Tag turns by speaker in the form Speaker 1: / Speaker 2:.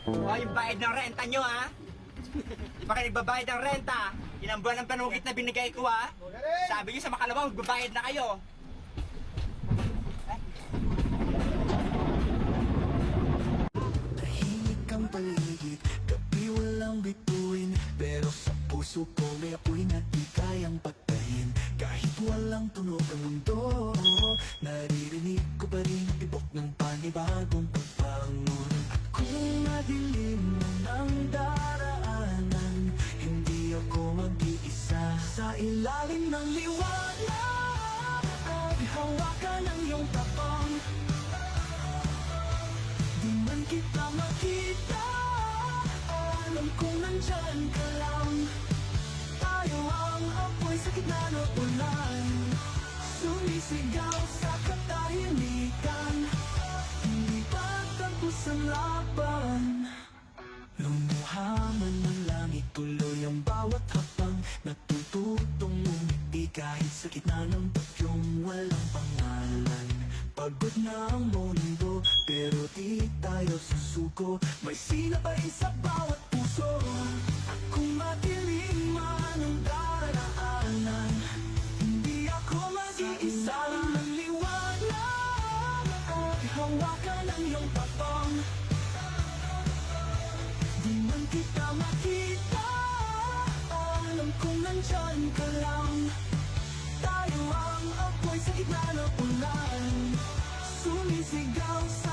Speaker 1: O, yung bayad ng renta nyo, ha? Di ba kayo nagbabayad ng renta? Ilang buwan ng panugit na binigay ko, ha? Sabi nyo sa makalawa, magbabayad na kayo.
Speaker 2: Tahimik ang paligid, gabi walang bituin, pero sa puso ko may apoy na di kayang patayin. Kahit walang tunog ang mundo, naririnig ko pa rin tibok ng panibagong pagbangon. At kung madilim man ang daraanan, hindi ako mag-iisa. Sa ilalim ng liwanag, hawakan ang iyong tapang. Di man kita makita, alam kong nandyan ka lang. Tayo ang apoy sa gitna ng ulan, sumisigaw sa katahimikan. Hindi pa tapos ang laban. Lumuha man ng langit, tuloy ang bawat hakbang. Natututong umiti kahit sa gitna ng bagyong walang pangalan. Pagod na ang mundo, pero di tayo susuko. May sila pa rin sa bawat puso. Kung madilim man ang daraanan, hindi ako mag-iisa. Ng liwanag, hawakan ang iyong tapang. Di man kita makita, alam kong nandyan ka lang. Tayo ang apoy sa gitna ng ulan, sumisigaw sa